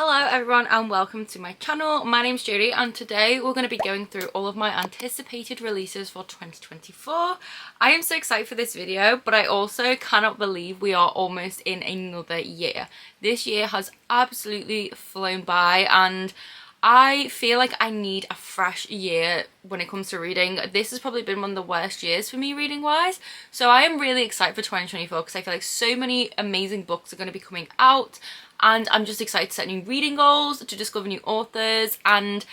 Hello everyone and welcome to my channel. My name's Jodie and today we're going to be going through all of my anticipated releases for 2024. I am so excited for this video, but I also cannot believe we are almost in another year. This year has absolutely flown by and I feel like I need a fresh year when it comes to reading. This has probably been one of the worst years for me reading wise, so I am really excited for 2024 because I feel like so many amazing books are going to be coming out and I'm just excited to set new reading goals, to discover new authors, and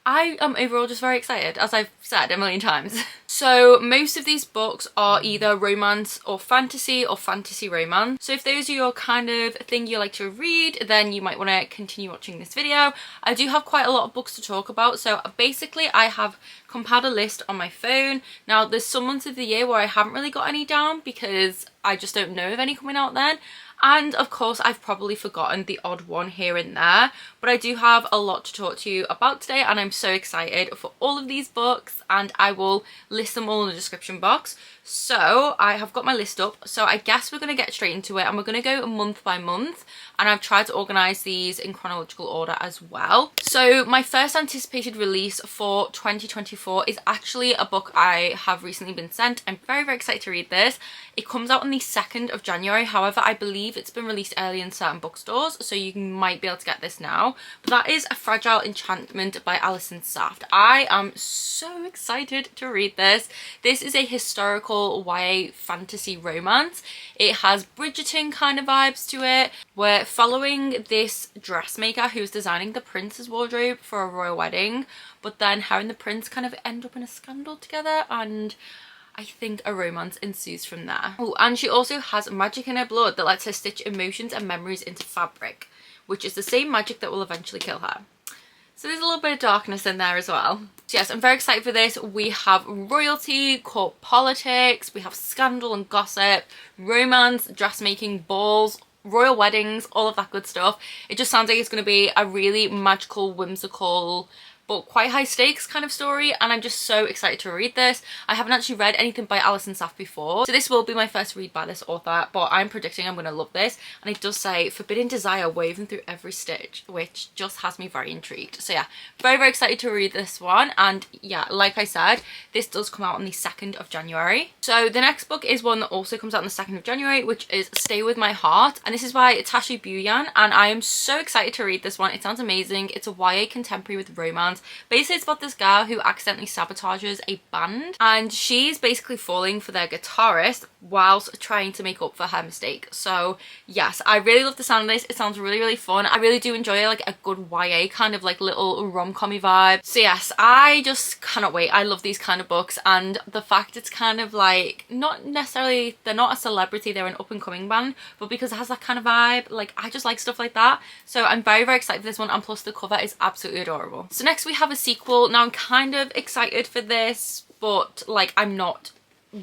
I am overall just very excited, as I've said a million times. So most of these books are either romance or fantasy romance. So if those are your kind of thing you like to read, then you might want to continue watching this video. I do have quite a lot of books to talk about. So basically I have compiled a list on my phone. Now there's some months of the year where I haven't really got any down because I just don't know of any coming out then. And of course I've probably forgotten the odd one here and there, but I do have a lot to talk to you about today and I'm so excited for all of these books and I will list them all in the description box. So I have got my list up, so I guess we're going to get straight into it and we're going to go month by month, and I've tried to organise these in chronological order as well. So my first anticipated release for 2024 is actually a book I have recently been sent. I'm very excited to read this. It comes out on the 2nd of January, however I believe it's been released early in certain bookstores, so you might be able to get this now. But that is A Fragile Enchantment by Alison Saft. I am so excited to read this. This is a historical YA fantasy romance. It has Bridgerton kind of vibes to it. We're following this dressmaker who's designing the prince's wardrobe for a royal wedding, but then her and the prince kind of end up in a scandal together and I think a romance ensues from there. Oh, and she also has magic in her blood that lets her stitch emotions and memories into fabric, which is the same magic that will eventually kill her. So there's a little bit of darkness in there as well. So yes, I'm very excited for this. We have royalty, court politics, we have scandal and gossip, romance, dressmaking, balls, royal weddings, all of that good stuff. It just sounds like it's going to be a really magical, whimsical, but quite high stakes kind of story, and I'm just so excited to read this. I haven't actually read anything by Alison Saft before, so this will be my first read by this author, but I'm predicting I'm going to love this. And it does say forbidden desire woven through every stitch, which just has me very intrigued. So yeah, very excited to read this one. And yeah, like I said, this does come out on the 2nd of January. So the next book is one that also comes out on the 2nd of January, which is Stay With My Heart, and this is by Tashi Buyan, and I am so excited to read this one. It sounds amazing. It's a YA contemporary with romance. Basically it's about this girl who accidentally sabotages a band and she's basically falling for their guitarist whilst trying to make up for her mistake. So yes, I really love the sound of this. It sounds really fun. I really do enjoy like a good YA kind of like little rom-com-y vibe. So yes, I just cannot wait. I love these kind of books, and the fact it's kind of like not necessarily, they're not a celebrity, they're an up-and-coming band, but because it has that kind of vibe, like I just like stuff like that. So I'm very excited for this one, and plus the cover is absolutely adorable. So next we have a sequel. Now I'm kind of excited for this, but like I'm not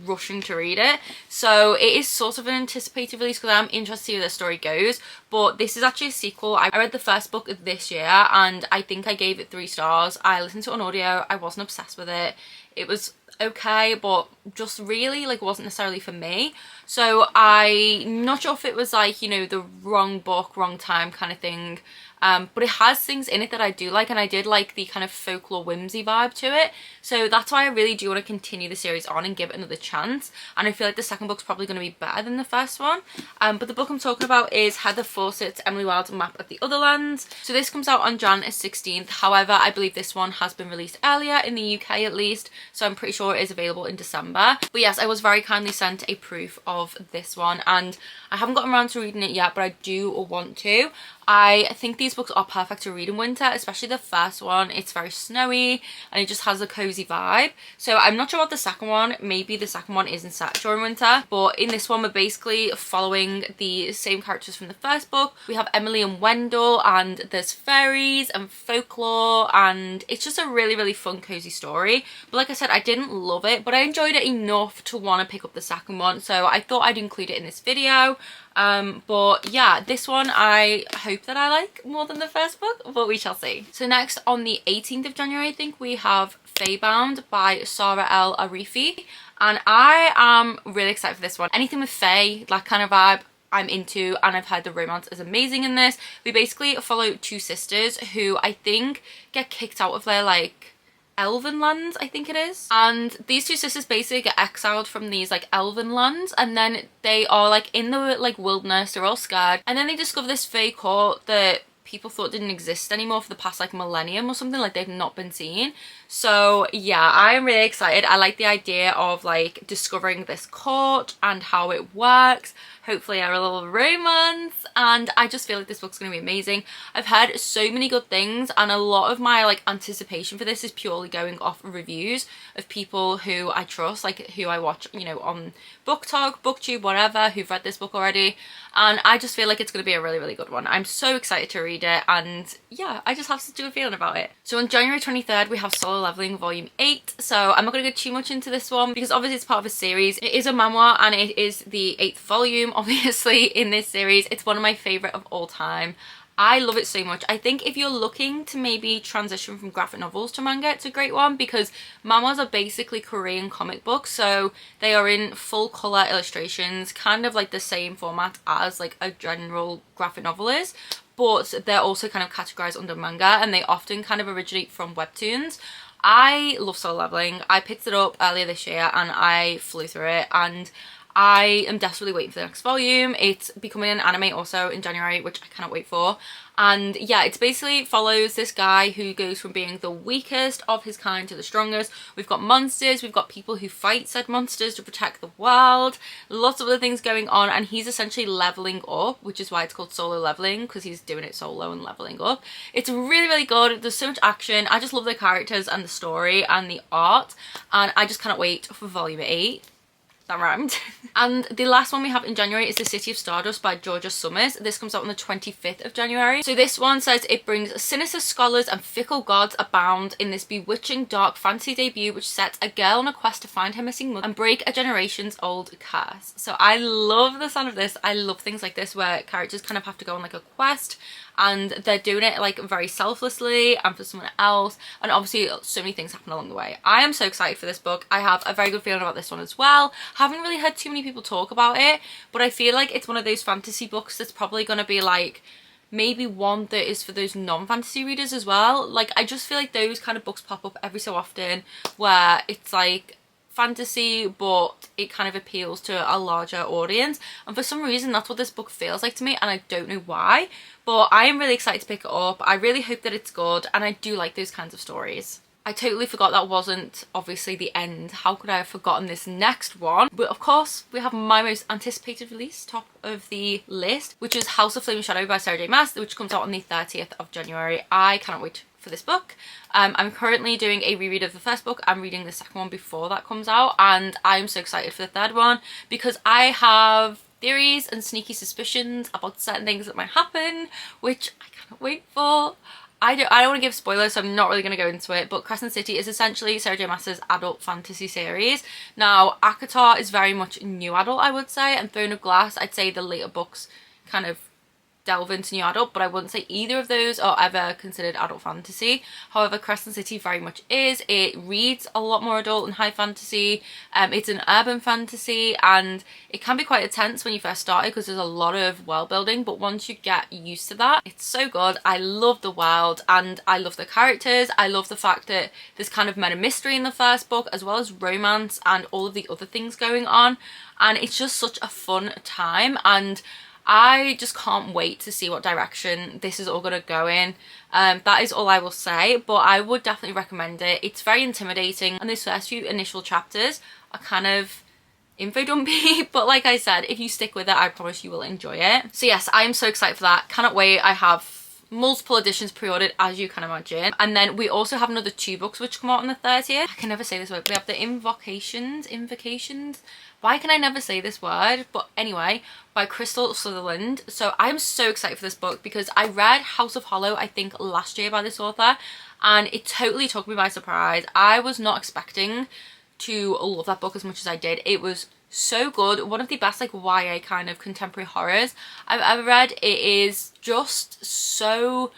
rushing to read it, so it is sort of an anticipated release because I'm interested to see where the story goes. But this is actually a sequel. I read the first book this year and I think I gave it 3 stars. I listened to it on audio. I wasn't obsessed with it. It was okay, but just really like wasn't necessarily for me. So I'm not sure if it was like, you know, the wrong book, wrong time kind of thing. But it has things in it that I do like, and I did like the kind of folklore whimsy vibe to it. So that's why I really do want to continue the series on and give it another chance. And I feel like the second book's probably going to be better than the first one. But the book I'm talking about is Heather Fawcett's Emily Wilde's Map of the Other Lands. So this comes out on Jan 16th. However, I believe this one has been released earlier in the UK at least. So I'm pretty sure it is available in December. But yes, I was very kindly sent a proof of this one and I haven't gotten around to reading it yet, but I do want to. I think these books are perfect to read in winter, especially the first one. It's very snowy and it just has a cozy vibe. So I'm not sure about the second one. Maybe the second one isn't set during winter, but in this one we're basically following the same characters from the first book. We have Emily and Wendell, and there's fairies and folklore, and it's just a really fun cozy story. But like I said, I didn't love it, but I enjoyed it enough to want to pick up the second one, so I thought I'd include it in this video. But yeah, this one I hope that I like more than the first book, but we shall see. So next on the 18th of January, I think we have Fae Bound by Sarah L. Arifi, and I am really excited for this one. Anything with Fae, that kind of vibe, I'm into, and I've heard the romance is amazing in this. We basically follow two sisters who I think get kicked out of their like elven lands, I think it is, and these two sisters basically get exiled from these like elven lands, and then they are like in the like wilderness, they're all scared, and then they discover this Fae court that people thought didn't exist anymore for the past like millennium or something, like they've not been seen. So yeah, I'm really excited. I like the idea of like discovering this court and how it works. Hopefully a little romance, and I just feel like this book's going to be amazing. I've heard so many good things, and a lot of my like anticipation for this is purely going off reviews of people who I trust, like who I watch, you know, on BookTok, BookTube, whatever, who've read this book already, and I just feel like it's going to be a really, really good one. I'm so excited to read it, and yeah, I just have such a good feeling about it. So on January 23rd we have Solo Leveling Volume 8, so I'm not going to go too much into this one because obviously it's part of a series. It is a memoir and it is the 8th volume obviously in this series. It's one of my favourite of all time. I love it so much. I think if you're looking to maybe transition from graphic novels to manga, it's a great one because manhwas are basically Korean comic books, so they are in full colour illustrations, kind of like the same format as like a general graphic novel is, but they're also kind of categorised under manga, and they often kind of originate from webtoons. I love Solo Leveling. I picked it up earlier this year and I flew through it, and I am desperately waiting for the next volume. It's becoming an anime also in January, which I cannot wait for. And yeah, it basically follows this guy who goes from being the weakest of his kind to the strongest. We've got monsters, we've got people who fight said monsters to protect the world, lots of other things going on, and he's essentially leveling up, which is why it's called Solo Leveling, because he's doing it solo and leveling up. It's really, really good. There's so much action. I just love the characters and the story and the art, and I just cannot wait for volume 8. That rhymed. And the last one we have in January is The City of Stardust by Georgia Summers. This comes out on the 25th of January. So this one says it brings sinister scholars and fickle gods abound in this bewitching dark fantasy debut which sets a girl on a quest to find her missing mother and break a generation's old curse. So I love the sound of this. I love things like this where characters kind of have to go on like a quest, and they're doing it like very selflessly and for someone else, and obviously so many things happen along the way. I am so excited for this book. I have a very good feeling about this one as well. Haven't really heard too many people talk about it, but I feel like it's one of those fantasy books that's probably going to be like maybe one that is for those non-fantasy readers as well. Like I just feel like those kind of books pop up every so often where it's like fantasy but it kind of appeals to a larger audience, and for some reason that's what this book feels like to me, and I don't know why, but I am really excited to pick it up. I really hope that it's good, and I do like those kinds of stories. I totally forgot that wasn't obviously the end. How could I have forgotten this next one? But of course we have my most anticipated release, top of the list, which is House of Flame and Shadow by Sarah J Maas, which comes out on the 30th of January. I cannot wait for this book. I'm currently doing a reread of the first book. I'm reading the second one before that comes out, and I'm so excited for the third one because I have theories and sneaky suspicions about certain things that might happen, which I cannot wait for. I don't want to give spoilers, so I'm not really going to go into it, but Crescent City is essentially Sarah J Maas's adult fantasy series. Now, ACOTAR is very much new adult, I would say, and Throne of Glass, I'd say the later books kind of delve into new adult, but I wouldn't say either of those are ever considered adult fantasy. However, Crescent City very much is. It reads a lot more adult and high fantasy. It's an urban fantasy, and it can be quite intense when you first start it because there's a lot of world building, but once you get used to that, it's so good. I love the world and I love the characters. I love the fact that there's kind of meta mystery in the first book as well as romance and all of the other things going on, and it's just such a fun time, and I just can't wait to see what direction this is all going to go in. That is all I will say, but I would definitely recommend it. It's very intimidating, and those first few initial chapters are kind of info dumpy, but like I said, if you stick with it, I promise you will enjoy it. So yes, I am so excited for that. Cannot wait. I have multiple editions pre-ordered, as you can imagine, and then we also have another 2 books which come out on the 30th. I can never say this word. We have the Invocations. Why can I never say this word? But anyway, by Crystal Sutherland. So I'm so excited for this book because I read House of Hollow, I think last year, by this author, and it totally took me by surprise. I was not expecting to love that book as much as I did. It was so good. One of the best like YA kind of contemporary horrors I've ever read. It is just so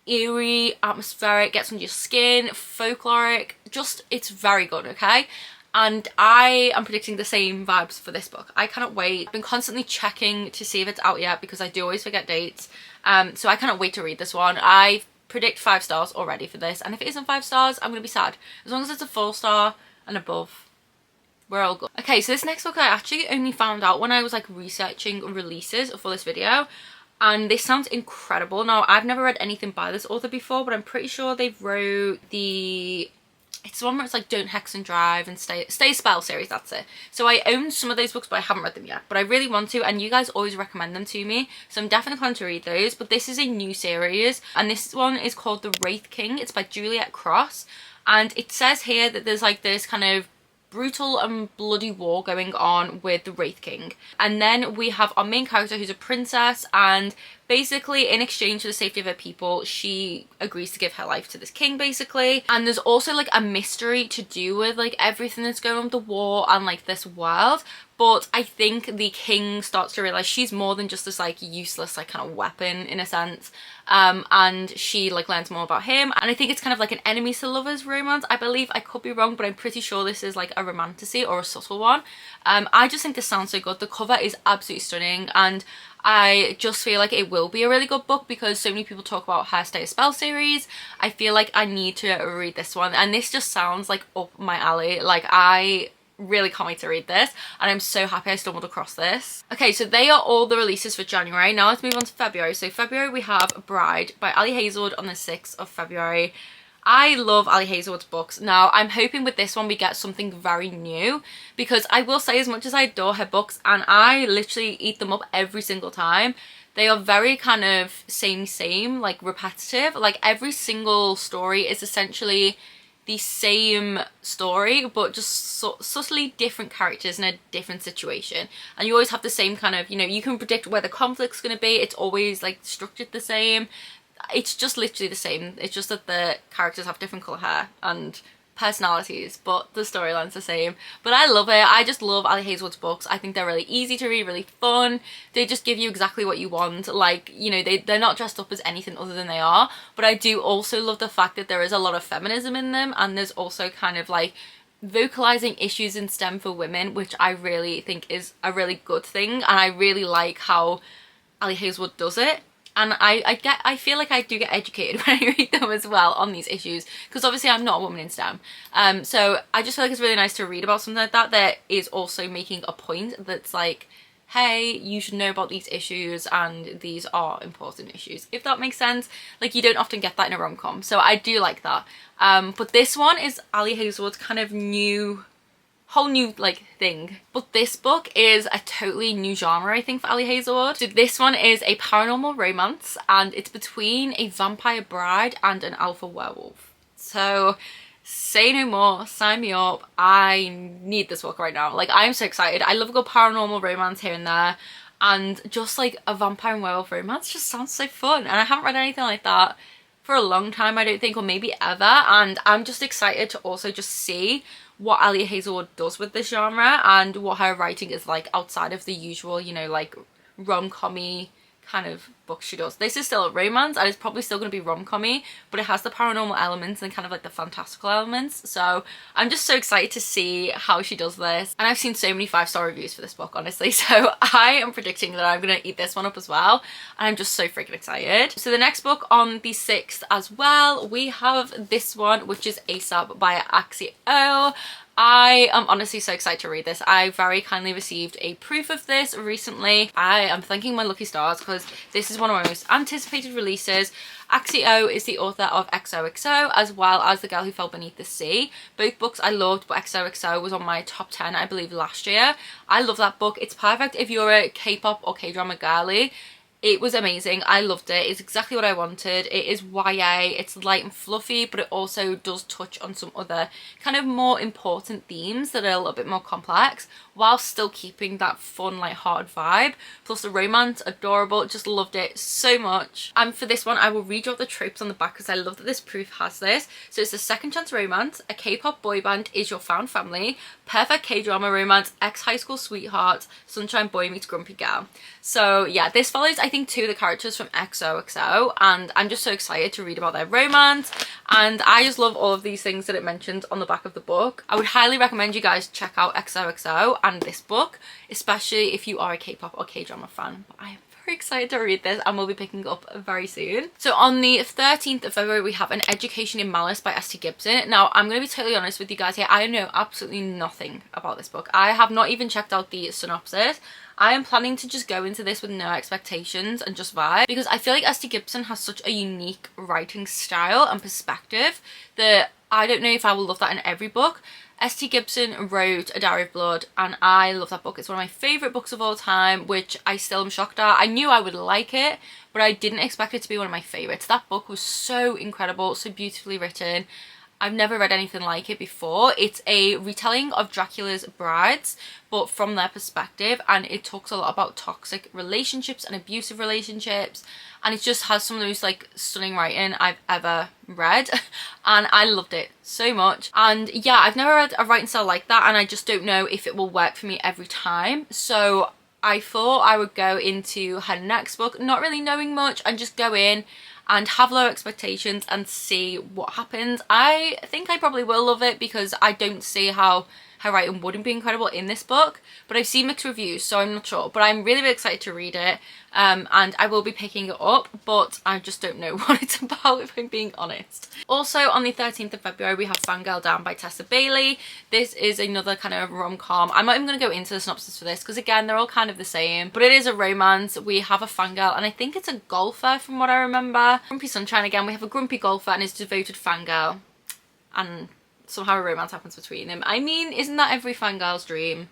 eerie, atmospheric, gets under your skin, folkloric, just it's very good, okay? and I am predicting the same vibes for this book. I cannot wait. I've been constantly checking to see if it's out yet because I do always forget dates. So I cannot wait to read this one. I predict 5 stars already for this, and if it isn't 5 stars, I'm gonna be sad. As long as it's a 4 star and above, we're all good. Okay, so this next book I actually only found out when I was like researching releases for this video, and this sounds incredible. Now, I've never read anything by this author before, but I'm pretty sure they've wrote it's the one where it's like Don't Hex and Drive and Stay a Spell series, that's it. So I own some of those books, but I haven't read them yet. But I really want to, and you guys always recommend them to me, so I'm definitely planning to read those. But this is a new series, and this one is called The Wraith King. It's by Juliet Cross, and it says here that there's like this kind of brutal and bloody war going on with the Wraith King. And then we have our main character who's a princess, and basically in exchange for the safety of her people, she agrees to give her life to this king basically. And there's also like a mystery to do with like everything that's going on with the war and like this world. But I think the king starts to realize she's more than just this like useless like kind of weapon in a sense. And she like learns more about him, and I think it's kind of like an enemies to lovers romance, I believe. I could be wrong, but I'm pretty sure this is like a romantasy or a subtle one. I just think this sounds so good. The cover is absolutely stunning, and I just feel like it will be a really good book because so many people talk about her Stay a Spell series. I feel like I need to read this one, and this just sounds like up my alley. Like, I really can't wait to read this, and I'm so happy I stumbled across this. Okay, so they are all the releases for January. Now let's move on to February. So February we have Bride by Ali Hazelwood on the 6th of February. I love Ali Hazelwood's books. Now I'm hoping with this one we get something very new, because I will say, as much as I adore her books and I literally eat them up every single time, they are very kind of same, like repetitive. Like every single story is essentially the same story, but just subtly different characters in a different situation. And you always have the same kind of, you know, you can predict where the conflict's going to be. It's always like structured the same. It's just literally the same. It's just that the characters have different colour hair and personalities, but the storyline's the same. But I love it. I just love Ali Hazelwood's books. I think they're really easy to read, really fun. They just give you exactly what you want. Like, you know, they're not dressed up as anything other than they are. But I do also love the fact that there is a lot of feminism in them, and there's also kind of like vocalizing issues in STEM for women, which I really think is a really good thing. And I really like how Ali Hazelwood does it. And I feel like I do get educated when I read them as well on these issues, because obviously I'm not a woman in STEM. So I just feel like it's really nice to read about something like that that is also making a point that's like, hey, you should know about these issues and these are important issues, if that makes sense. Like, you don't often get that in a rom-com, so I do like that. But this one is Ali Hazelwood's kind of whole new like thing. But this book is a totally new genre, I think, for Ali Hazelwood. So this one is a paranormal romance, and it's between a vampire bride and an alpha werewolf. So say no more, sign me up. I need this book right now. Like, I'm so excited. I love a good paranormal romance here and there, and just like a vampire and werewolf romance just sounds so fun. And I haven't read anything like that for a long time, I don't think, or maybe ever. And I'm just excited to also just see what Ali Hazelwood does with this genre and what her writing is like outside of the usual, you know, like rom-com-y kind of books she does. This is still a romance, and it's probably still going to be rom-com-y, but it has the paranormal elements and kind of like the fantastical elements. So I'm just so excited to see how she does this. And I've seen so many 5-star reviews for this book, honestly, so I am predicting that I'm going to eat this one up as well, and I'm just so freaking excited. So the next book on the 6th as well, we have this one, which is ASAP by Axio. I am honestly so excited to read this. I very kindly received a proof of this recently. I am thanking my lucky stars because this is one of my most anticipated releases. Axio is the author of XOXO, as well as The Girl Who Fell Beneath the Sea. Both books I loved, but XOXO was on my top 10, I believe, last year. I love that book. It's perfect if you're a K-pop or K-drama girly. It was amazing. I loved it. It's exactly what I wanted. It is YA. It's light and fluffy, but it also does touch on some other kind of more important themes that are a little bit more complex, while still keeping that fun, light-hearted vibe. Plus the romance, adorable. Just loved it so much. And for this one, I will read you out the tropes on the back because I love that this proof has this. So it's a second chance romance, a K-pop boy band is your found family, perfect K-drama romance, ex-high school sweetheart, sunshine boy meets grumpy gal. So yeah, this follows, I think, think, two of the characters from XOXO, and I'm just so excited to read about their romance. And I just love all of these things that it mentions on the back of the book. I would highly recommend you guys check out XOXO and this book, especially if you are a K-pop or K-drama fan. But I am very excited to read this and we'll be picking up very soon. So on the 13th of February we have An Education in Malice by St. Gibson. Now I'm going to be totally honest with you guys here, I know absolutely nothing about this book. I have not even checked out the synopsis. I am planning to just go into this with no expectations and just vibe, because I feel like St. Gibson has such a unique writing style and perspective that I don't know if I will love that in every book. St. Gibson wrote A Diary of Blood and I love that book. It's one of my favourite books of all time, which I still am shocked at. I knew I would like it, but I didn't expect it to be one of my favourites. That book was so incredible, so beautifully written. I've never read anything like it before. It's a retelling of Dracula's brides, but from their perspective, and it talks a lot about toxic relationships and abusive relationships, and it just has some of the most like stunning writing I've ever read, and I loved it so much. And yeah, I've never read a writing style like that, and I just don't know if it will work for me every time. So I thought I would go into her next book not really knowing much and just go in and have low expectations and see what happens. I think I probably will love it because I don't see how her writing wouldn't be incredible in this book, but I've seen mixed reviews, so I'm not sure. But I'm really, really excited to read it, and I will be picking it up, but I just don't know what it's about, if I'm being honest. Also on the 13th of February we have Fangirl Down by Tessa Bailey. This is another kind of rom-com. I'm not even going to go into the synopsis for this because again they're all kind of the same, but it is a romance. We have a fangirl and I think it's a golfer from what I remember. Grumpy Sunshine again. We have a grumpy golfer and his devoted fangirl, and somehow a romance happens between them. I mean, isn't that every fangirl's dream?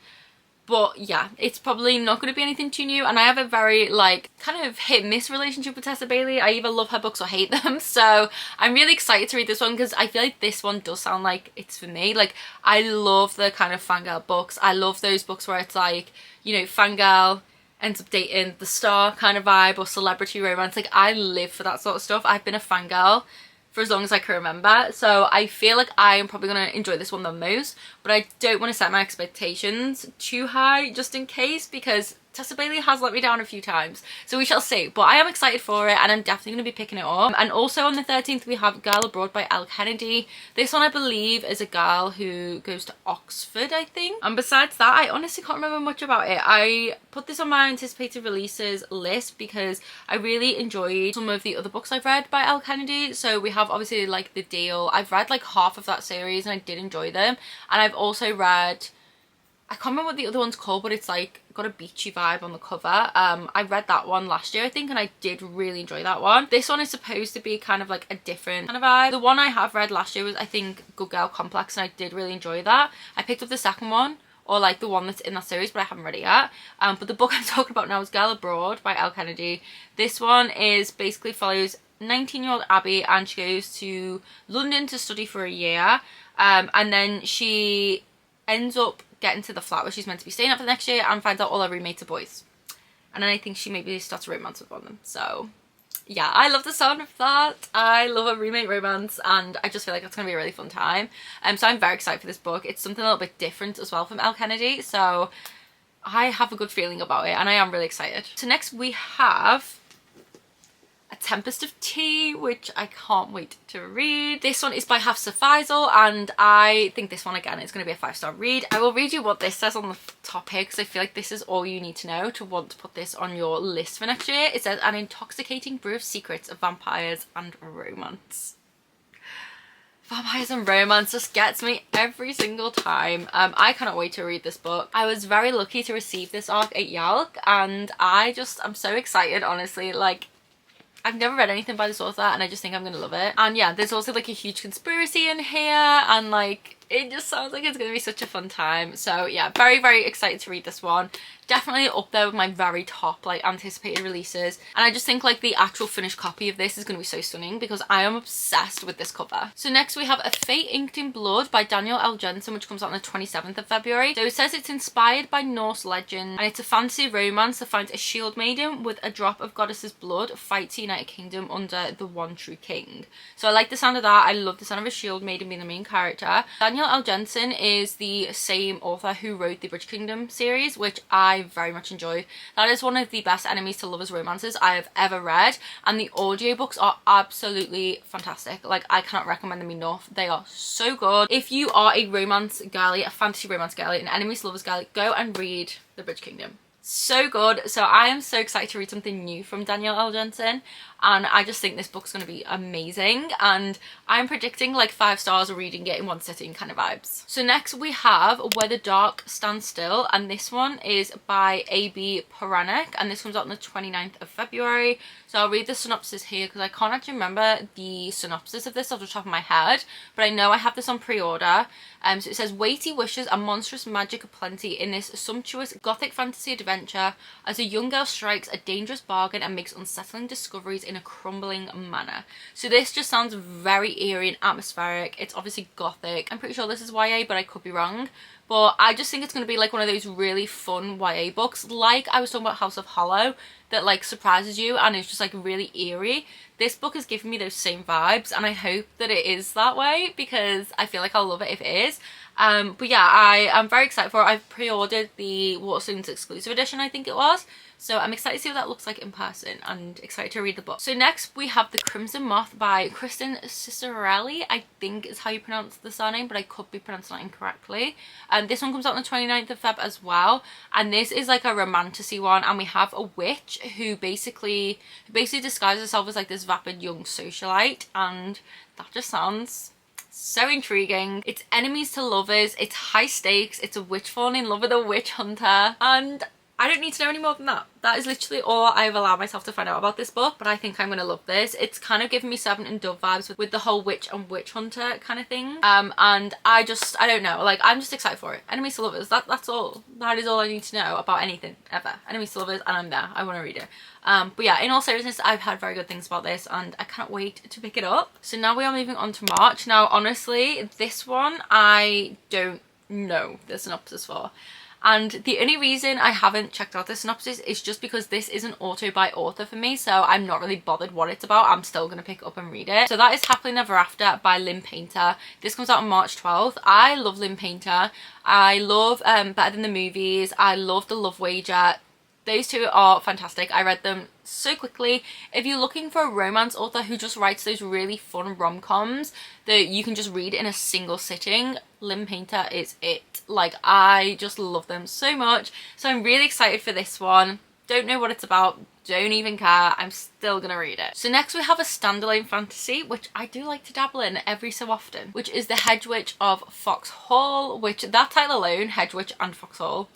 But yeah, it's probably not going to be anything too new, and I have a very like kind of hit and miss relationship with Tessa Bailey. I either love her books or hate them, so I'm really excited to read this one because I feel like this one does sound like it's for me. Like, I love the kind of fangirl books. I love those books where it's like, you know, fangirl ends up dating the star kind of vibe, or celebrity romance. Like, I live for that sort of stuff. I've been a fangirl for as long as I can remember, so I feel like I am probably going to enjoy this one the most, but I don't want to set my expectations too high just in case, because Tessa Bailey has let me down a few times, so we shall see. But I am excited for it and I'm definitely going to be picking it up. And also on the 13th we have Girl Abroad by Elle Kennedy. This one I believe is a girl who goes to Oxford, I think. And besides that, I honestly can't remember much about it. I put this on my anticipated releases list because I really enjoyed some of the other books I've read by Elle Kennedy. So we have obviously like The Deal. I've read like half of that series and I did enjoy them. And I've also read, I can't remember what the other one's called, but it's like got a beachy vibe on the cover. I read that one last year I think, and I did really enjoy that one. This one is supposed to be kind of like a different kind of vibe. The one I have read last year was I think Good Girl Complex, and I did really enjoy that. I picked up the second one, or like the one that's in that series, but I haven't read it yet. But the book I'm talking about now is Girl Abroad by Elle Kennedy. This one is basically follows 19-year-old Abby, and she goes to London to study for a year, and then she ends up getting to the flat where she's meant to be staying at for the next year and finds out all her roommates are boys, and then I think she maybe starts a romance with one of them. So yeah, I love the sound of that. I love a roommate romance, and I just feel like it's gonna be a really fun time. So I'm very excited for this book. It's something a little bit different as well from Elle Kennedy, so I have a good feeling about it and I am really excited. So next we have A Tempest of Tea, which I can't wait to read. This one is by Hafsa Faisal, and I think this one again is going to be a 5-star read. I will read you what this says on the top here because I feel like this is all you need to know to want to put this on your list for next year. It says, an intoxicating brew of secrets of vampires and romance. Vampires and romance just gets me every single time. I cannot wait to read this book. I was very lucky to receive this arc at Yalc, and I'm so excited, honestly. Like, I've never read anything by this author and I just think I'm gonna love it. And yeah, there's also like a huge conspiracy in here, and like it just sounds like it's gonna be such a fun time. So yeah, very, very excited to read this one. Definitely up there with my very top like anticipated releases, and I just think like the actual finished copy of this is going to be so stunning because I am obsessed with this cover. So next we have A Fate Inked in Blood by Daniel L. Jensen, which comes out on the 27th of February. So it says it's inspired by Norse legend, and it's a fantasy romance that finds a shield maiden with a drop of goddess's blood fights the United Kingdom under the one true king. So I like the sound of that. I love the sound of a shield maiden being the main character. Daniel L. Jensen is the same author who wrote the British Kingdom series, which I I very much enjoyed. That is one of the best enemies to lovers romances I have ever read, and the audiobooks are absolutely fantastic. Like, I cannot recommend them enough. They are so good. If you are a romance girly, a fantasy romance girly, an enemies to lovers girly, go and read The Bridge Kingdom. So good. So I am so excited to read something new from Danielle L. Jensen, and I just think this book's going to be amazing, and I'm predicting like 5 stars of reading it in one sitting kind of vibes. So next we have Where the Dark Stands Still, and this one is by A.B. Poranek, and this comes out on the 29th of February. So I'll read the synopsis here because I can't actually remember the synopsis of this off the top of my head, but I know I have this on pre-order. So it says, weighty wishes and monstrous magic aplenty in this sumptuous gothic fantasy adventure as a young girl strikes a dangerous bargain and makes unsettling discoveries in a crumbling manor. So this just sounds very eerie and atmospheric. It's obviously gothic. I'm pretty sure this is YA, but I could be wrong. But I just think it's going to be like one of those really fun YA books, like I was talking about House of Hollow, that like surprises you and it's just like really eerie. This book is giving me those same vibes, and I hope that it is that way because I feel like I'll love it if it is. But yeah, I am very excited for it. I've pre-ordered the Waterstones exclusive edition, I think it was. So I'm excited to see what that looks like in person and excited to read the book. So next we have The Crimson Moth by Kristen Cicerelli, I think is how you pronounce the surname, but I could be pronouncing that incorrectly. This one comes out on the 29th of Feb as well, and this is like a romantasy one, and we have a witch who basically disguises herself as like this vapid young socialite, and that just sounds so intriguing. It's enemies to lovers, it's high stakes, it's a witch falling in love with a witch hunter, and I don't need to know any more than that. That is literally all I've allowed myself to find out about this book, but I think I'm gonna love this. It's kind of giving me Servant and Dove vibes with the whole witch and witch hunter kind of thing. And I don't know, like, I'm just excited for it. Enemies to lovers, that's all. That is all I need to know about anything ever. Enemies to lovers, and I'm there. I want to read it. But yeah, in all seriousness, I've had very good things about this and I can't wait to pick it up. So now we are moving on to March. Now, honestly, this one I don't know the synopsis for. And the only reason I haven't checked out the synopsis is just because this isn't auto by author for me, so I'm not really bothered what it's about. I'm still going to pick it up and read it. So that is Happily Never After by Lynn Painter. This comes out on March 12th. I love Lynn Painter. I love Better Than the Movies. I love The Love Wager. Those two are fantastic. I read them so quickly. If you're looking for a romance author who just writes those really fun rom-coms that you can just read in a single sitting, Lynn Painter is it. Like, I just love them so much. So I'm really excited for this one. Don't know what it's about. Don't even care. I'm still gonna read it. So next we have a standalone fantasy, which I do like to dabble in every so often, which is The Hedge Witch of Foxhall, which that title alone, Hedge Witch and Foxhall,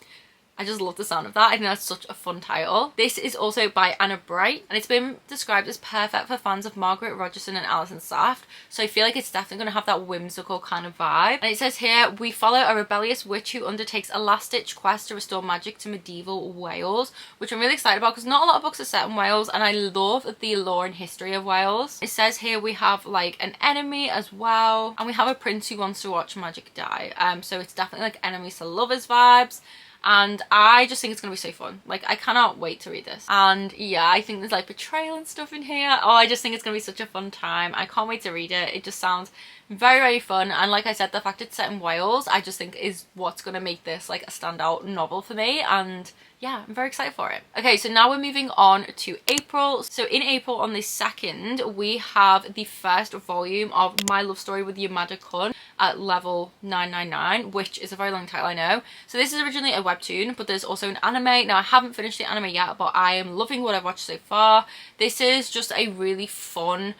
I just love the sound of that. I think that's such a fun title. This is also by Anna Bright, and it's been described as perfect for fans of Margaret Rogerson and Alison Saft. So I feel like it's definitely going to have that whimsical kind of vibe. And it says here, we follow a rebellious witch who undertakes a last-ditch quest to restore magic to medieval Wales, which I'm really excited about because not a lot of books are set in Wales, and I love the lore and history of Wales. It says here we have like an enemy as well, and we have a prince who wants to watch magic die. So it's definitely like enemies to lovers vibes. And I just think it's going to be so fun. Like, I cannot wait to read this. And yeah, I think there's like betrayal and stuff in here. Oh, I just think it's going to be such a fun time. I can't wait to read it. It just sounds very, very fun. And like I said, the fact it's set in Wales, I just think is what's going to make this like a standout novel for me. And yeah, I'm very excited for it. Okay, so now we're moving on to April. So in April on the 2nd, we have the first volume of My Love Story with Yamada Kun at level 999, which is a very long title, I know. So this is originally a webtoon, but there's also an anime. Now, I haven't finished the anime yet, but I am loving what I've watched so far. This is just a really fun,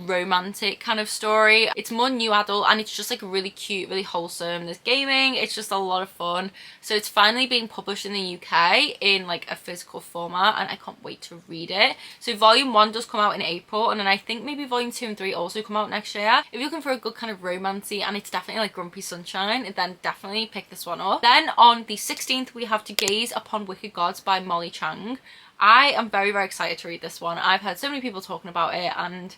romantic kind of story. It's more new adult and it's just like really cute, really wholesome. There's gaming, it's just a lot of fun. So it's finally being published in the UK in like a physical format, and I can't wait to read it. So volume 1 does come out in April, and then I think maybe volume 2 and 3 also come out next year. If you're looking for a good kind of romancy and it's definitely like Grumpy Sunshine, then definitely pick this one up. Then on the 16th we have To Gaze Upon Wicked Gods by Molly Chang. I am very, very excited to read this one. I've heard so many people talking about it, and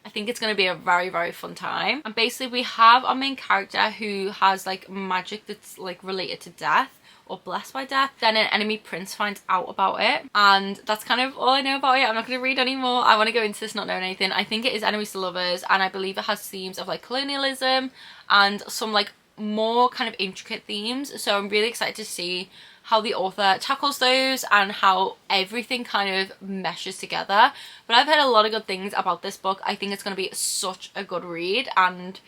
I think it's going to be a very, very fun time. And basically we have our main character who has like magic that's like related to death or blessed by death. Then an enemy prince finds out about it, and that's kind of all I know about it. I'm not going to read anymore. I want to go into this not knowing anything. I think it is enemies to lovers, and I believe it has themes of like colonialism and some like more kind of intricate themes. So I'm really excited to see how the author tackles those and how everything kind of meshes together. But I've heard a lot of good things about this book. I think it's going to be such a good read, and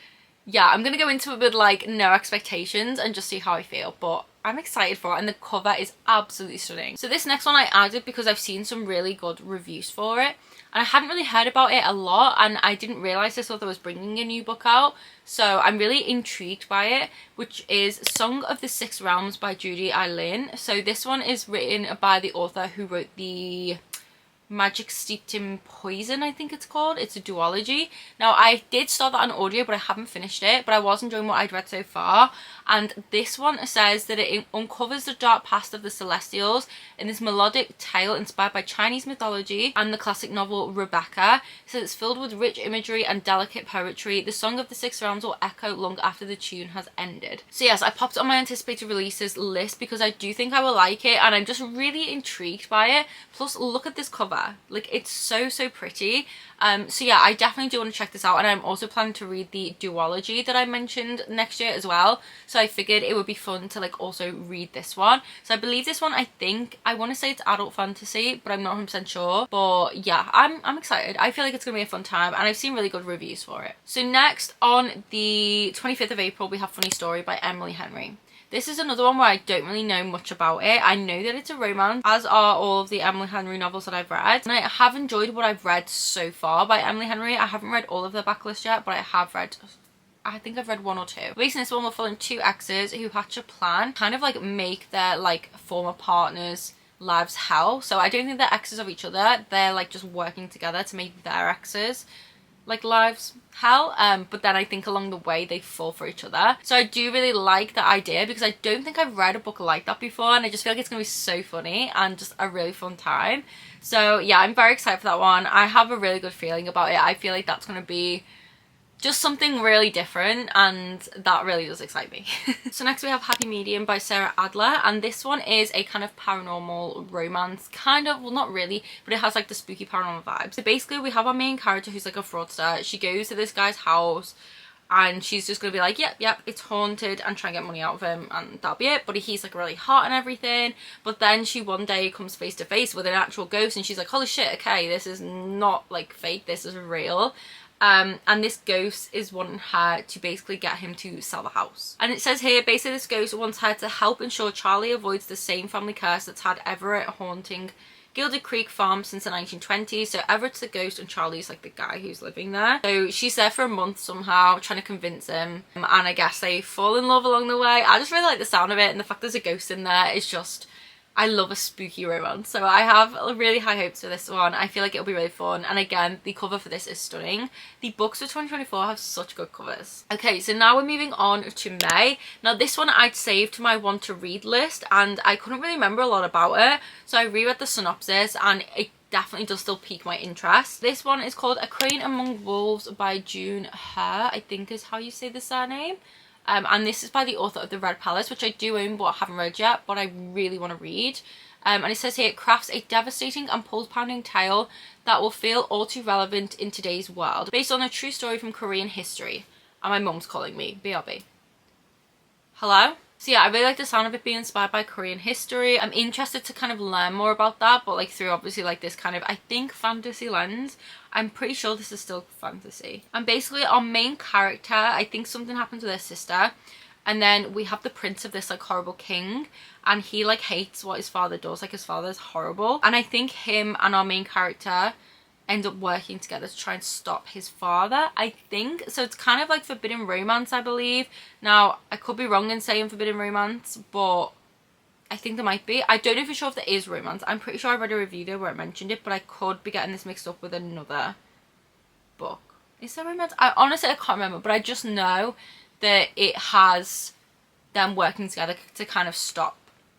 yeah, I'm going to go into it with like no expectations and just see how I feel, but I'm excited for it, and the cover is absolutely stunning. So this next one I added because I've seen some really good reviews for it, and I hadn't really heard about it a lot, and I didn't realise this author was bringing a new book out, so I'm really intrigued by it, which is Song of the Six Realms by Judy Eileen. So this one is written by the author who wrote the Magic Steeped in Poison, I think it's called. It's a duology. Now, I did start that on audio, but I haven't finished it, but I was enjoying what I'd read so far. And this one says that it uncovers the dark past of the Celestials in this melodic tale inspired by Chinese mythology and the classic novel Rebecca. It says it's filled with rich imagery and delicate poetry. The Song of the Six Realms will echo long after the tune has ended. So yes, I popped it on my anticipated releases list because I do think I will like it, and I'm just really intrigued by it. Plus, look at this cover. Like, it's so pretty. So yeah, I definitely do want to check this out, and I'm also planning to read the duology that I mentioned next year as well, so I figured it would be fun to like also read this one. So I believe this one, I want to say it's adult fantasy, but I'm not 100% sure. But yeah, I'm excited. I feel like it's gonna be a fun time, and I've seen really good reviews for it. So next, on the 25th of April, we have Funny Story by Emily Henry. This is another one where I don't really know much about it. I know that it's a romance, as are all of the Emily Henry novels that I've read. And I have enjoyed what I've read so far by Emily Henry. I haven't read all of the backlist yet, but I have read, I think I've read one or two. Basically, this one will follow two exes who hatch a plan, kind of like make their like former partners' lives hell. So I don't think they're exes of each other. They're like just working together to make their exes like lives hell, but then I think along the way they fall for each other. So I do really like that idea because I don't think I've read a book like that before, and I just feel like it's gonna be so funny and just a really fun time. So yeah, I'm very excited for that one. I have a really good feeling about it. I feel like that's gonna be just something really different, and that really does excite me. So next we have Happy Medium by Sarah Adler, and this one is a kind of paranormal romance, kind of, well not really, but it has like the spooky paranormal vibes. So basically we have our main character who's like a fraudster. She goes to this guy's house and she's just gonna be like, yep, it's haunted, and try and get money out of him, and that'll be it. But he's like really hot and everything, but then she one day comes face to face with an actual ghost, and she's like, holy shit, okay, this is not like fake, this is real. And this ghost is wanting her to basically get him to sell the house. And it says here, basically this ghost wants her to help ensure Charlie avoids the same family curse that's had Everett haunting Gilded Creek Farm since the 1920s. So Everett's the ghost and Charlie's like the guy who's living there. So she's there for a month somehow, trying to convince him, and I guess they fall in love along the way. I just really like the sound of it, and the fact there's a ghost in there is just, I love a spooky romance, so I have really high hopes for this one. I feel like it'll be really fun, and again, the cover for this is stunning. The books for 2024 have such good covers. Okay, so now we're moving on to May. Now this one I'd saved to my want to read list, and I couldn't really remember a lot about it, so I reread the synopsis, and it definitely does still pique my interest. This one is called A Crane Among Wolves by June Her, I think is how you say the surname. And this is by the author of The Red Palace, which I do own but I haven't read yet, but I really want to read. And it says here, it crafts a devastating and pulse-pounding tale that will feel all too relevant in today's world, based on a true story from Korean history. And my mum's calling me. BRB. Hello? So yeah, I really like the sound of it being inspired by Korean history. I'm interested to kind of learn more about that, but like through obviously like this kind of, I think, fantasy lens. I'm pretty sure this is still fantasy. And basically our main character, I think something happens with her sister, and then we have the prince of this like horrible king, and he like hates what his father does. Like his father's horrible, and I think him and our main character end up working together to try and stop his father, I think. So it's kind of like forbidden romance, I believe. Now I could be wrong in saying forbidden romance, but I think there might be. I don't know for sure if there is romance. I'm pretty sure I read a review there where it mentioned it, but I could be getting this mixed up with another book. Is there romance? I honestly, I can't remember, but I just know that it has them working together to kind of stop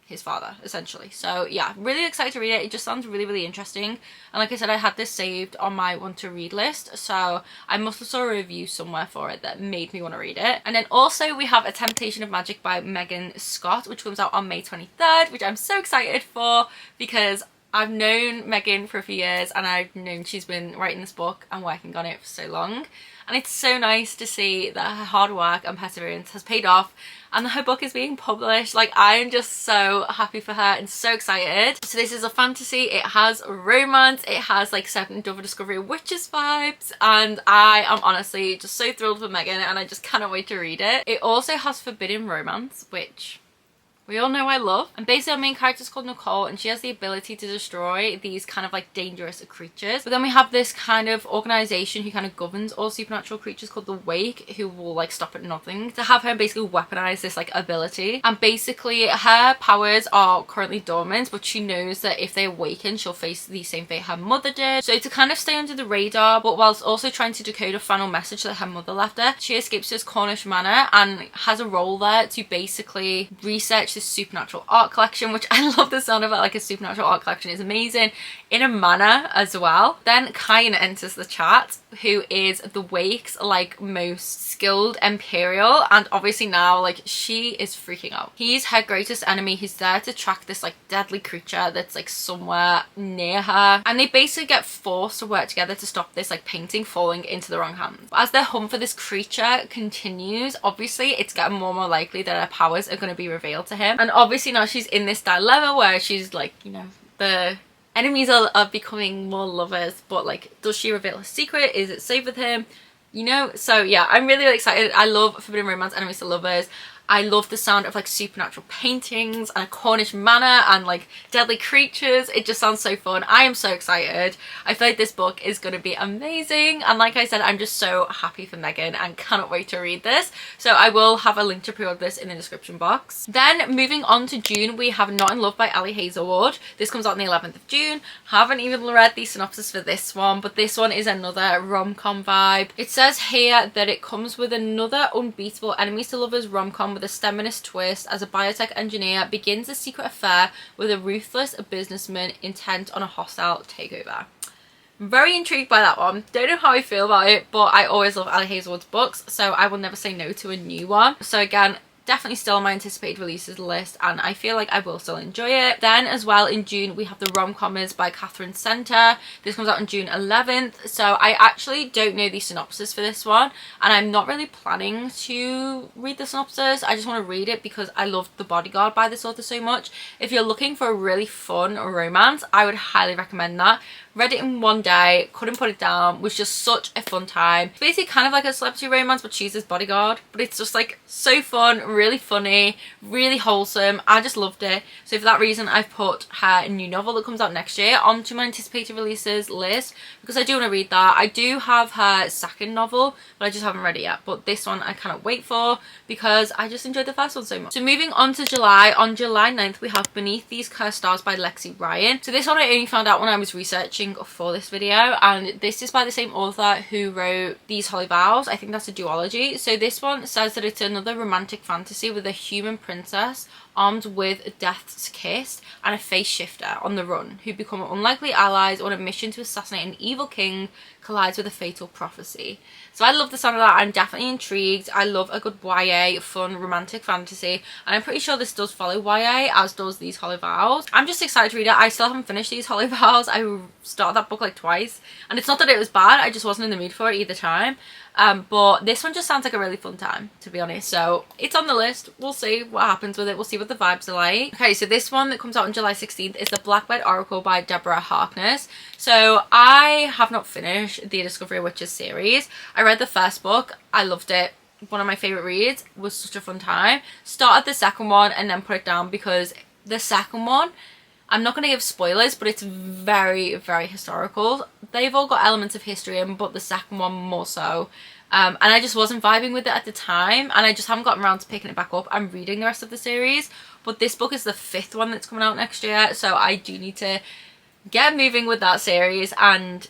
his father, essentially. So yeah, really excited to read it. It just sounds really interesting, and like I said, I had this saved on my want to read list, so I must have saw a review somewhere for it that made me want to read it. And then also we have A Temptation of Magic by Megan Scott, which comes out on May 23rd, which I'm so excited for because I've known Megan for a few years, and I've known she's been writing this book and working on it for so long. And it's so nice to see that her hard work and perseverance has paid off and that her book is being published. Like, I am just so happy for her and so excited. So this is a fantasy, it has romance, it has like Seven Dove Discovery of Witches vibes, and I am honestly just so thrilled for Megan and I just cannot wait to read it. It also has forbidden romance, which we all know I love. And basically our main character is called Nicole, and she has the ability to destroy these kind of like dangerous creatures. But then we have this kind of organization who kind of governs all supernatural creatures called the Wake, who will like stop at nothing to have her basically weaponize this like ability. And basically her powers are currently dormant, but she knows that if they awaken she'll face the same fate her mother did. So to kind of stay under the radar, but whilst also trying to decode a final message that her mother left her, she escapes to this Cornish manor and has a role there to basically research this supernatural art collection, which I love the sound of it. Like, a supernatural art collection is amazing, in a manor as well. Then Kyan enters the chat, who is the Wake's like most skilled Imperial, and obviously now like she is freaking out. He's her greatest enemy. He's there to track this like deadly creature that's like somewhere near her, and they basically get forced to work together to stop this like painting falling into the wrong hands. But as their hunt for this creature continues, obviously it's getting more and more likely that her powers are going to be revealed to him. And obviously now she's in this dilemma where she's like, you know, the enemies are becoming more lovers, but like, does she reveal her secret? Is it safe with him? You know? So yeah, I'm really, really excited. I love forbidden romance, enemies to lovers. I love the sound of like supernatural paintings and a Cornish manor and like deadly creatures. It just sounds so fun. I am so excited. I feel like this book is going to be amazing. And like I said, I'm just so happy for Megan and cannot wait to read this. So I will have a link to pre-order this in the description box. Then moving on to June, we have Not in Love by Ali Hazelwood. This comes out on the 11th of June. Haven't even read the synopsis for this one, but this one is another rom-com vibe. It says here that it comes with another unbeatable enemies to lovers rom-com with a feminist twist as a biotech engineer begins a secret affair with a ruthless businessman intent on a hostile takeover. I'm very intrigued by that one. Don't know how I feel about it, but I always love Ali Hazelwood's books, so I will never say no to a new one. So again, definitely still on my anticipated releases list, and I feel like I will still enjoy it. Then as well in June we have the rom-commers by Catherine Center. This comes out on June 11th. So I actually don't know the synopsis for this one, and I'm not really planning to read the synopsis. I just want to read it because I love The Bodyguard by this author so much. If you're looking for a really fun romance, I would highly recommend that. Read it in one day, couldn't put it down, was just such a fun time. It's basically kind of like a celebrity romance, but she's his bodyguard. But it's just like so fun, really funny, really wholesome. I just loved it. So for that reason, I've put her new novel that comes out next year onto my anticipated releases list because I do want to read that. I do have her second novel, but I just haven't read it yet. But this one I cannot wait for because I just enjoyed the first one so much. So moving on to July, on July 9th, we have Beneath These Cursed Stars by Lexi Ryan. So this one I only found out when I was researching for this video, and this is by the same author who wrote These Holy Vows. I think that's a duology. So this one says that it's another romantic fantasy with a human princess armed with Death's Kiss and a face shifter on the run who become unlikely allies on a mission to assassinate an evil king collides with a fatal prophecy. So I love the sound of that. I'm definitely intrigued. I love a good YA fun romantic fantasy, and I'm pretty sure this does follow YA, as does These Holy Vows. I'm just excited to read it. I still haven't finished These Holy Vows. I started that book like twice, and it's not that it was bad, I just wasn't in the mood for it either time. But this one just sounds like a really fun time, to be honest. So it's on the list. We'll see what happens with it. We'll see what the vibes are like. Okay, so this one that comes out on July 16th is The Blackbird Oracle by Deborah Harkness. So I have not finished the Discovery of Witches series. I read the first book. I loved it. One of my favourite reads. It was such a fun time. Started the second one and then put it down because the second one, I'm not going to give spoilers, but it's very, very historical. They've all got elements of history in, but the second one more so. And I just wasn't vibing with it at the time, and I just haven't gotten around to picking it back up. I'm reading the rest of the series, but this book is the 5th one that's coming out next year, so I do need to get moving with that series, and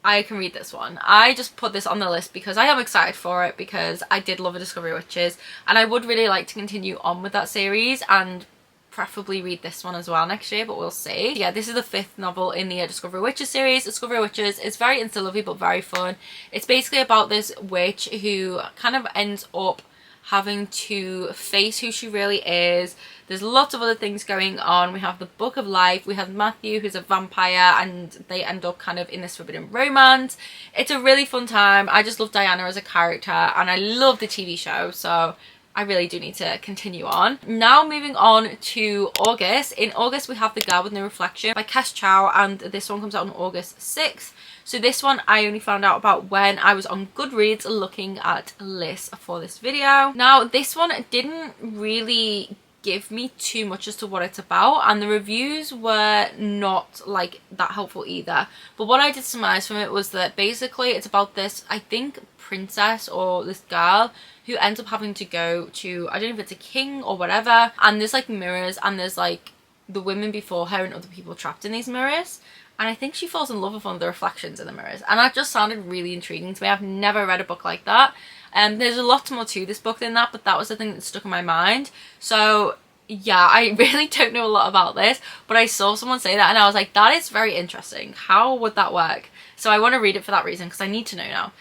I can read this one. I just put this on the list because I am excited for it, because I did love A Discovery of Witches, and I would really like to continue on with that series and preferably read this one as well next year, but we'll see. Yeah, this is the 5th novel in the Discovery of Witches series. Discovery of Witches is very insta-lovey but very fun. It's basically about this witch who kind of ends up having to face who she really is. There's lots of other things going on. We have the Book of Life, we have Matthew, who's a vampire, and they end up kind of in this forbidden romance. It's a really fun time. I just love Diana as a character, and I love the TV show, so I really do need to continue on. Now moving on to August. In August we have The Girl with No Reflection by Kes Chow, and this one comes out on August 6th. So this one I only found out about when I was on Goodreads looking at lists for this video. Now this one didn't really give me too much as to what it's about, and the reviews were not like that helpful either, but what I did surmise from it was that basically it's about this, I think, princess or this girl who ends up having to go to, I don't know if it's a king or whatever, and there's like mirrors, and there's like the women before her and other people trapped in these mirrors, and I think she falls in love with one of the reflections in the mirrors, and that just sounded really intriguing to me. I've never read a book like that. There's a lot more to this book than that, but that was the thing that stuck in my mind. So yeah, I really don't know a lot about this, but I saw someone say that and I was like, that is very interesting. How would that work? So I want to read it for that reason, because I need to know now.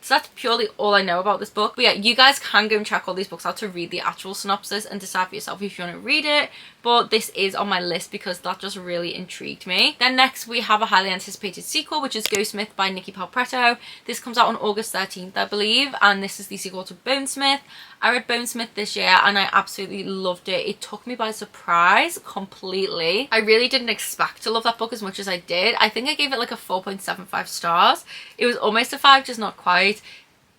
So that's purely all I know about this book. But yeah, you guys can go and check all these books out to read the actual synopsis and decide for yourself if you want to read it. But this is on my list because that just really intrigued me. Then next we have a highly anticipated sequel, which is Ghostsmith by Nikki Palpretto. This comes out on August 13th, I believe, and this is the sequel to Bonesmith. I read Bonesmith this year and I absolutely loved it. It took me by surprise completely. I really didn't expect to love that book as much as I did. I think I gave it like a 4.75 stars. It was almost a 5, just not quite.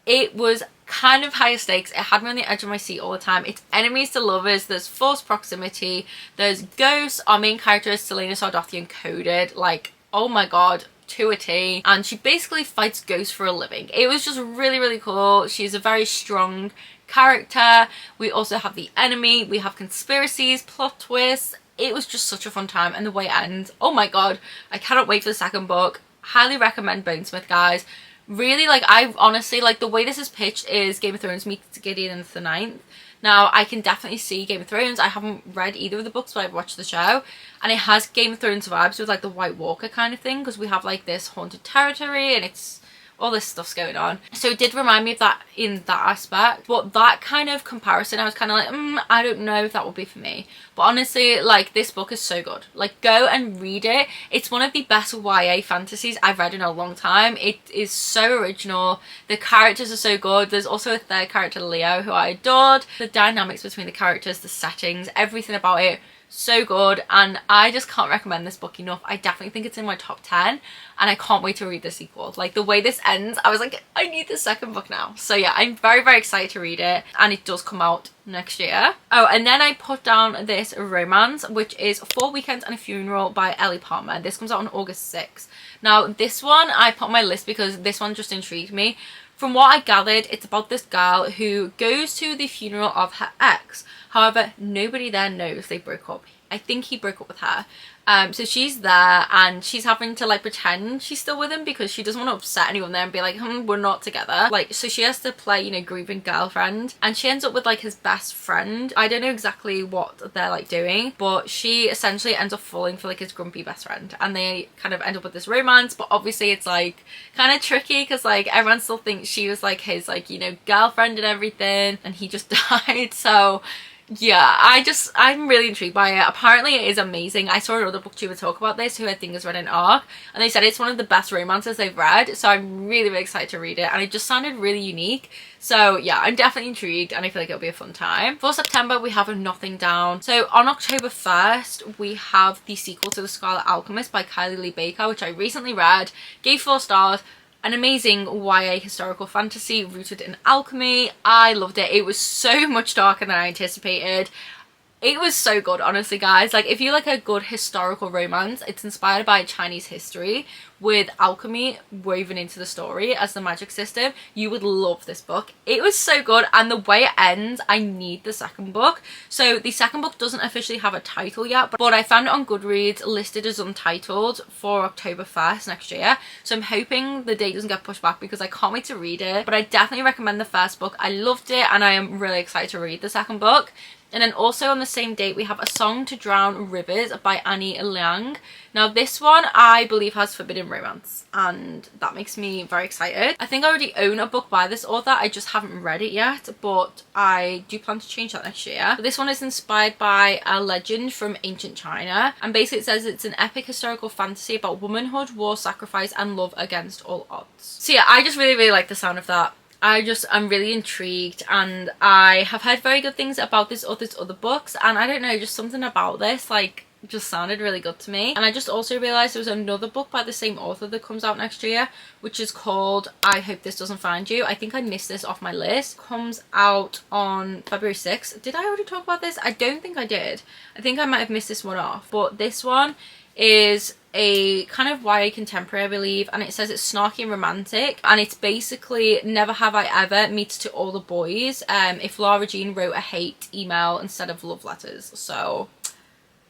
It was kind of higher stakes. It had me on the edge of my seat all the time. It's enemies to lovers, there's forced proximity, there's ghosts. Our main character is Selena Sardothian coded, like, oh my god, to a T, and she basically fights ghosts for a living. It was just really, really cool. She's a very strong character. We also have the enemy, we have conspiracies, plot twists. It was just such a fun time, and the way it ends, oh my god, I cannot wait for the second book. Highly recommend Bonesmith, guys. Really, like, I honestly, like, the way this is pitched is Game of Thrones meets Gideon the Ninth. Now, I can definitely see Game of Thrones. I haven't read either of the books, but I've watched the show, and it has Game of Thrones vibes with like the White Walker kind of thing, because we have like this haunted territory and it's all this stuff's going on. So it did remind me of that in that aspect, but that kind of comparison, I was kind of like, I don't know if that will be for me. But honestly, like, this book is so good. Like, go and read it. It's one of the best YA fantasies I've read in a long time. It is so original. The characters are so good. There's also a third character, Leo, who I adored. The dynamics between the characters, the settings, everything about it, so good, and I just can't recommend this book enough. I definitely think it's in my top 10, and I can't wait to read the sequel. Like, the way this ends, I was like, I need the second book now. So yeah, I'm very, very excited to read it, and it does come out next year. Oh, and then I put down this romance, which is 4 Weekends and a Funeral by Ellie Palmer. This comes out on August 6th. Now, this one I put on my list because this one just intrigued me. From what I gathered, it's about this girl who goes to the funeral of her ex. However, nobody there knows they broke up. I think he broke up with her. So she's there and she's having to like pretend she's still with him because she doesn't want to upset anyone there and be like, we're not together. Like, so she has to play, you know, grieving girlfriend, and she ends up with like his best friend. I don't know exactly what they're like doing, but she essentially ends up falling for like his grumpy best friend, and they kind of end up with this romance. But obviously it's like kind of tricky because like everyone still thinks she was like his, like, you know, girlfriend and everything, and he just died. So yeah, I'm really intrigued by it. Apparently it is amazing. I saw another booktuber talk about this who I think has read an arc, and they said it's one of the best romances they've read. So I'm really, really excited to read it, and it just sounded really unique. So yeah, I'm definitely intrigued, and I feel like it'll be a fun time. For September, we have Nothing Down. So on October 1st, we have the sequel to The Scarlet Alchemist by Kylie Lee Baker, which I recently read, gave 4 stars. An amazing YA historical fantasy rooted in alchemy. I loved it. It was so much darker than I anticipated. It was so good, honestly, guys. Like, if you like a good historical romance, it's inspired by Chinese history with alchemy woven into the story as the magic system. You would love this book. It was so good, and the way it ends, I need the second book. So the second book doesn't officially have a title yet, but I found it on Goodreads listed as untitled for October 1st next year. So I'm hoping the date doesn't get pushed back because I can't wait to read it. But I definitely recommend the first book. I loved it, and I am really excited to read the second book. And then also on the same date, we have A Song to Drown Rivers by Annie Liang. Now this one I believe has forbidden romance, and that makes me very excited. I think I already own a book by this author, I just haven't read it yet, but I do plan to change that next year. But this one is inspired by a legend from ancient China, and basically it says it's an epic historical fantasy about womanhood, war, sacrifice and love against all odds. So yeah, I just really like the sound of that. I'm really intrigued, and I have heard very good things about this author's other books, and I don't know, just something about this like just sounded really good to me. And I just also realized there was another book by the same author that comes out next year, which is called I Hope This Doesn't Find You. I think I missed this off my list. Comes out on February 6th. Did I already talk about this? I don't think I did. I think I might have missed this one off, but this one is a kind of YA contemporary, I believe, and it says it's snarky and romantic, and it's basically Never Have I Ever meets To All the Boys if Lara Jean wrote a hate email instead of love letters. So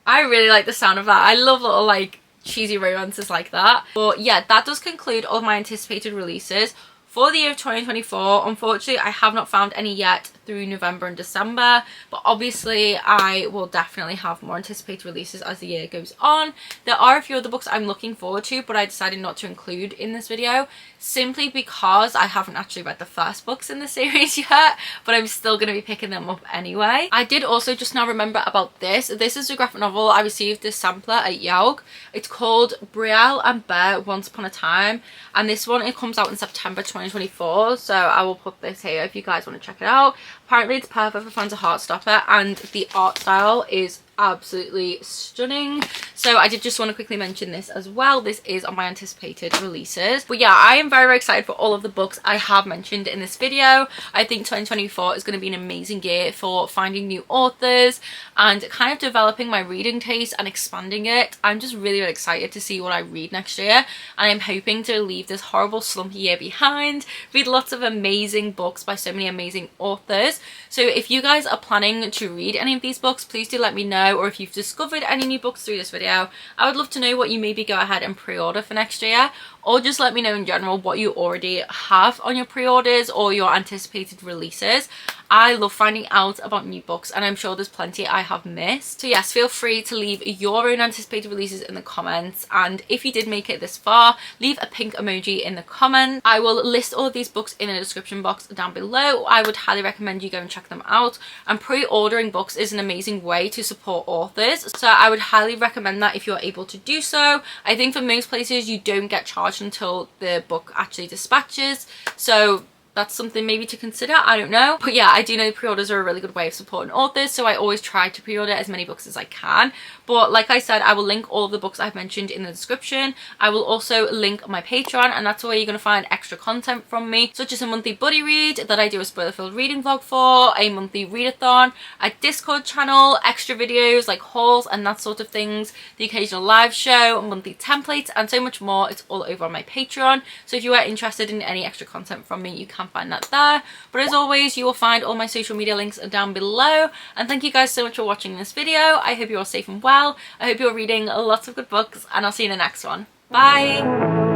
I really like the sound of that. I love little like cheesy romances like that. But yeah, that does conclude all of my anticipated releases for the year of 2024. Unfortunately, I have not found any yet through November and December, but obviously I will definitely have more anticipated releases as the year goes on. There are a few other books I'm looking forward to, but I decided not to include in this video simply because I haven't actually read the first books in the series yet, but I'm still going to be picking them up anyway. I did also just now remember about this. This is a graphic novel I received this sampler at Yaug. It's called Brielle and Bear Once Upon a Time, and this one, it comes out in September 2024, so I will put this here if you guys want to check it out. Apparently it's perfect for fans of Heartstopper, and the art style is absolutely stunning. So I did just want to quickly mention this as well. This is on my anticipated releases. But yeah, I am very, very excited for all of the books I have mentioned in this video. I think 2024 is going to be an amazing year for finding new authors and kind of developing my reading taste and expanding it. I'm just really, really excited to see what I read next year, and I'm hoping to leave this horrible slumpy year behind, read lots of amazing books by so many amazing authors. So if you guys are planning to read any of these books, please do let me know, or if you've discovered any new books through this video, I would love to know what you maybe go ahead and pre-order for next year, or just let me know in general what you already have on your pre-orders or your anticipated releases. I love finding out about new books, and I'm sure there's plenty I have missed. So yes, feel free to leave your own anticipated releases in the comments, and if you did make it this far, leave a pink emoji in the comments. I will list all of these books in the description box down below. I would highly recommend you go and check them out, and pre-ordering books is an amazing way to support authors, so I would highly recommend that if you're able to do so. I think for most places you don't get charged until the book actually dispatches, so that's something maybe to consider. I don't know, but yeah, I do know pre-orders are a really good way of supporting authors, so I always try to pre-order as many books as I can. But like I said, I will link all of the books I've mentioned in the description. I will also link my Patreon, and that's where you're going to find extra content from me, such as a monthly buddy read that I do a spoiler-filled reading vlog for, a monthly readathon, a Discord channel, extra videos like hauls and that sort of things, the occasional live show, monthly templates, and so much more. It's all over on my Patreon, so if you are interested in any extra content from me, you can find that there. But as always, you will find all my social media links down below, and thank you guys so much for watching this video. I hope you're all safe and well. I hope you're reading lots of good books, and I'll see you in the next one. Bye!